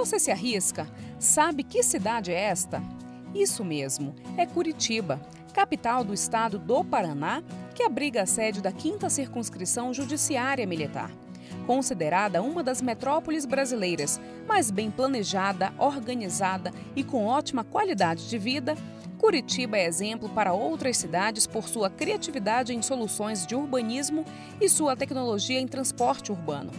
Você se arrisca? Sabe que cidade é esta? Isso mesmo, é Curitiba, capital do estado do Paraná, que abriga a sede da 5ª Circunscrição Judiciária Militar. Considerada uma das metrópoles brasileiras, mais bem planejada, organizada e com ótima qualidade de vida, Curitiba é exemplo para outras cidades por sua criatividade em soluções de urbanismo e sua tecnologia em transporte urbano.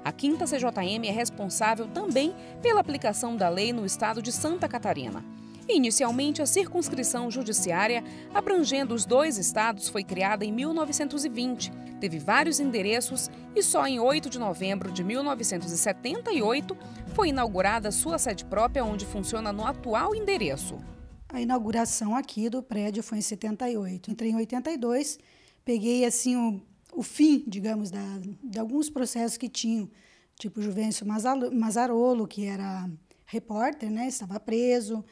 A 5ª CJM é responsável também pela aplicação da lei no estado de Santa Catarina. Inicialmente, a circunscrição judiciária, abrangendo os 2 estados, foi criada em 1920. Teve vários endereços e só em 8 de novembro de 1978 foi inaugurada sua sede própria, onde funciona no atual endereço. A inauguração aqui do prédio foi em 78. Entrei em 82, peguei assim o fim, digamos, de alguns processos que tinham, tipo Juvencio Mazzarolo, que era repórter, né, estava preso,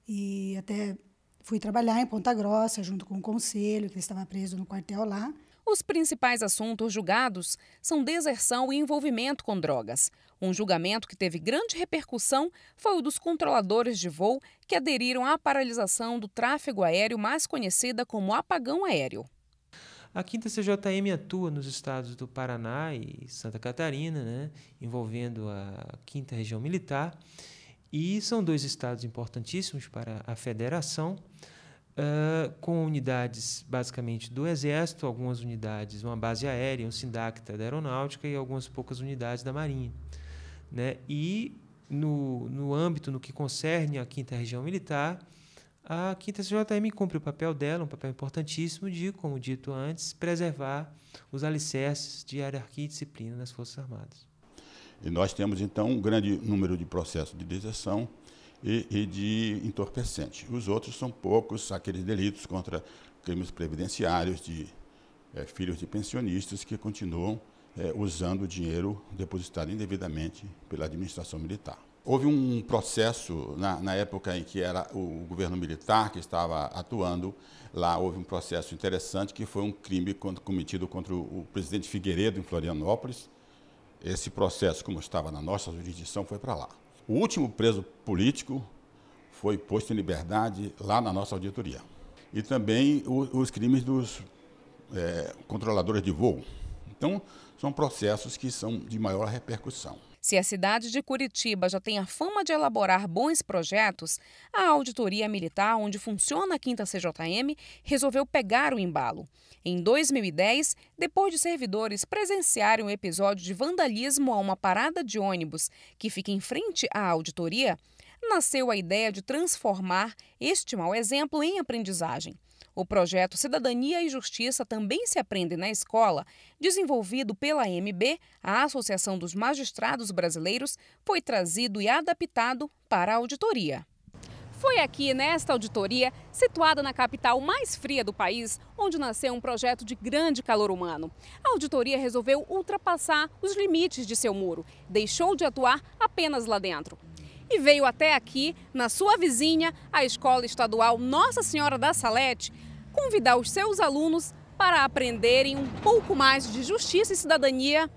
e até fui trabalhar em Ponta Grossa, junto com o conselho, que estava preso no quartel lá. Os principais assuntos julgados são deserção e envolvimento com drogas. Um julgamento que teve grande repercussão foi o dos controladores de voo que aderiram à paralisação do tráfego aéreo, mais conhecida como apagão aéreo. A 5ª CJM atua nos estados do Paraná e Santa Catarina, né, envolvendo a 5ª Região Militar, e são 2 estados importantíssimos para a federação, com unidades basicamente do Exército, algumas unidades, uma base aérea, um SINDACTA da Aeronáutica e algumas poucas unidades da Marinha, né? E no âmbito, no que concerne a 5ª Região Militar, a 5ª CJM cumpre o papel dela, um papel importantíssimo de, como dito antes, preservar os alicerces de hierarquia e disciplina nas Forças Armadas. E nós temos, então, um grande número de processos de deserção e de entorpecente. Os outros são poucos, aqueles delitos contra crimes previdenciários de filhos de pensionistas que continuam usando o dinheiro depositado indevidamente pela administração militar. Houve um processo, na época em que era o governo militar que estava atuando, lá houve um processo interessante que foi um crime cometido contra o presidente Figueiredo em Florianópolis. Esse processo, como estava na nossa jurisdição, foi para lá. O último preso político foi posto em liberdade lá na nossa auditoria. E também os crimes dos controladores de voo. Então, são processos que são de maior repercussão. Se a cidade de Curitiba já tem a fama de elaborar bons projetos, a Auditoria Militar, onde funciona a 5ª CJM, resolveu pegar o embalo. Em 2010, depois de servidores presenciarem um episódio de vandalismo a uma parada de ônibus que fica em frente à auditoria, nasceu a ideia de transformar este mau exemplo em aprendizagem. O projeto Cidadania e Justiça também se aprende na escola, desenvolvido pela AMB, a Associação dos Magistrados Brasileiros, foi trazido e adaptado para a auditoria. Foi aqui, nesta auditoria, situada na capital mais fria do país, onde nasceu um projeto de grande calor humano. A auditoria resolveu ultrapassar os limites de seu muro, deixou de atuar apenas lá dentro. E veio até aqui, na sua vizinha, a Escola Estadual Nossa Senhora da Salete, convidar os seus alunos para aprenderem um pouco mais de justiça e cidadania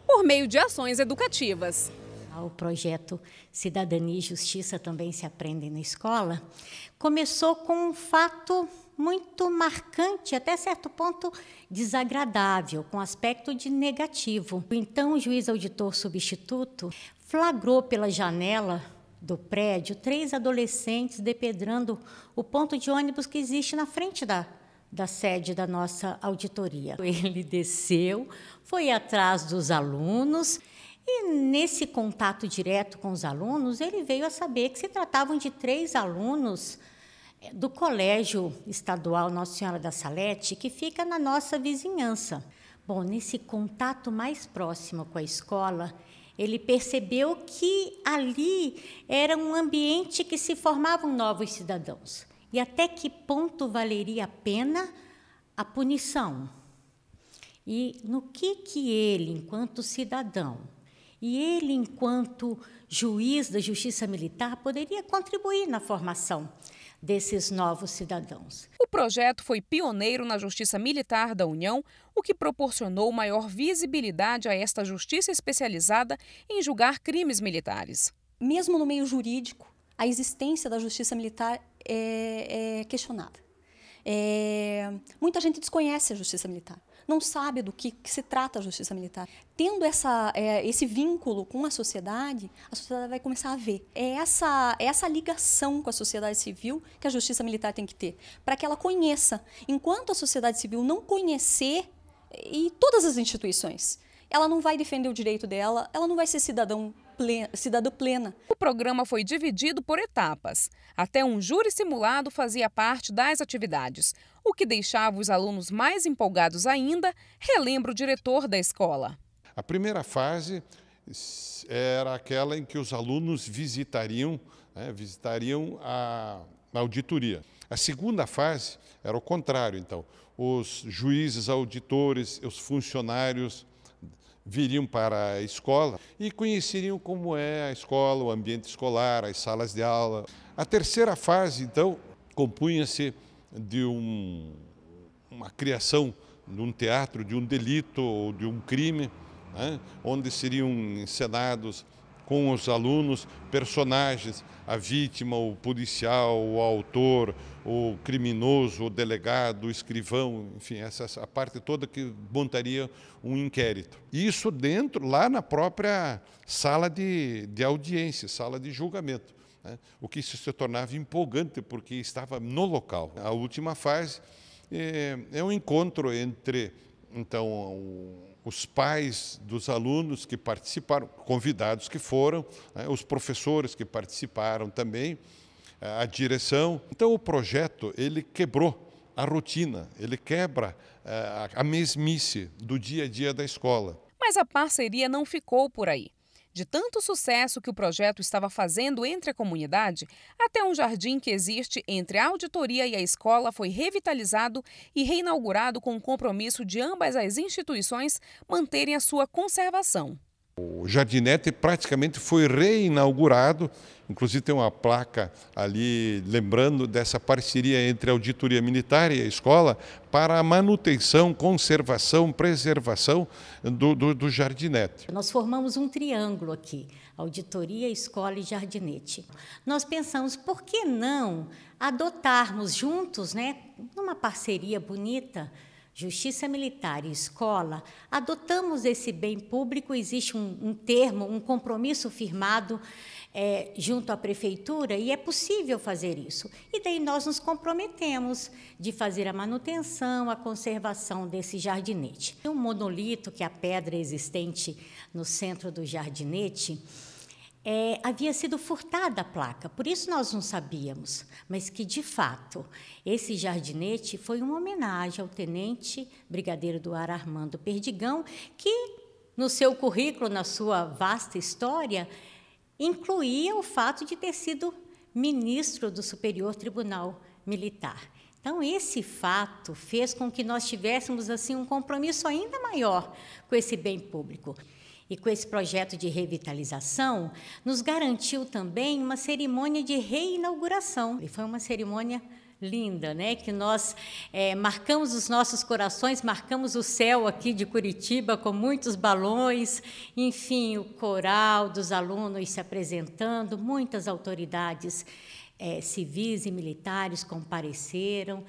por meio de ações educativas. O projeto Cidadania e Justiça também se aprende na escola. Começou com um fato muito marcante, até certo ponto desagradável, com aspecto de negativo. Então, o juiz auditor substituto flagrou pela janela do prédio 3 adolescentes depedrando o ponto de ônibus que existe na frente da sede da nossa auditoria. Ele desceu, foi atrás dos alunos e, nesse contato direto com os alunos, ele veio a saber que se tratavam de 3 alunos do Colégio Estadual Nossa Senhora da Salete, que fica na nossa vizinhança. Bom, nesse contato mais próximo com a escola, ele percebeu que ali era um ambiente que se formavam novos cidadãos. E até que ponto valeria a pena a punição? E no que ele, enquanto cidadão, e ele, enquanto juiz da Justiça Militar, poderia contribuir na formação desses novos cidadãos. O projeto foi pioneiro na Justiça Militar da União, o que proporcionou maior visibilidade a esta justiça especializada em julgar crimes militares. Mesmo no meio jurídico, a existência da justiça militar é questionada. Muita gente desconhece a justiça militar, não sabe do que se trata a justiça militar. Tendo esse vínculo com a sociedade vai começar a ver. É essa ligação com a sociedade civil que a justiça militar tem que ter, para que ela conheça. Enquanto a sociedade civil não conhecer, e todas as instituições, ela não vai defender o direito dela, ela não vai ser cidadã plena. O programa foi dividido por etapas. Até um júri simulado fazia parte das atividades. O que deixava os alunos mais empolgados ainda, relembra o diretor da escola. A primeira fase era aquela em que os alunos visitariam a auditoria. A segunda fase era o contrário, então. Os juízes, auditores, os funcionários viriam para a escola e conheceriam como é a escola, o ambiente escolar, as salas de aula. A terceira fase, então, compunha-se de uma criação de um teatro, de um delito ou de um crime, né, onde seriam encenados com os alunos personagens, a vítima, o policial, o autor, o criminoso, o delegado, o escrivão, enfim, essa parte toda que montaria um inquérito. Isso lá na própria sala de audiência, sala de julgamento, né? O que isso se tornava empolgante porque estava no local. A última fase é um encontro entre, então, os pais dos alunos que participaram, convidados que foram, né, os professores que participaram também, a direção. Então o projeto ele quebrou a rotina, ele quebra a mesmice do dia a dia da escola. Mas a parceria não ficou por aí. De tanto sucesso que o projeto estava fazendo entre a comunidade, até um jardim que existe entre a auditoria e a escola foi revitalizado e reinaugurado com o compromisso de ambas as instituições manterem a sua conservação. O Jardinete praticamente foi reinaugurado, inclusive tem uma placa ali lembrando dessa parceria entre a auditoria militar e a escola para a manutenção, conservação, preservação do Jardinete. Nós formamos um triângulo aqui, auditoria, escola e Jardinete. Nós pensamos, por que não adotarmos juntos, né, numa parceria bonita, Justiça Militar e Escola, adotamos esse bem público, existe um termo, um compromisso firmado junto à Prefeitura e é possível fazer isso. E daí nós nos comprometemos de fazer a manutenção, a conservação desse jardinete. Um monolito, que é a pedra existente no centro do jardinete, havia sido furtada a placa, por isso nós não sabíamos, mas que, de fato, esse jardinete foi uma homenagem ao tenente brigadeiro do ar Armando Perdigão, que, no seu currículo, na sua vasta história, incluía o fato de ter sido ministro do Superior Tribunal Militar. Então, esse fato fez com que nós tivéssemos assim, um compromisso ainda maior com esse bem público. E com esse projeto de revitalização, nos garantiu também uma cerimônia de reinauguração. E foi uma cerimônia linda, né? Que nós marcamos os nossos corações, marcamos o céu aqui de Curitiba com muitos balões, enfim, o coral dos alunos se apresentando, muitas autoridades civis e militares compareceram.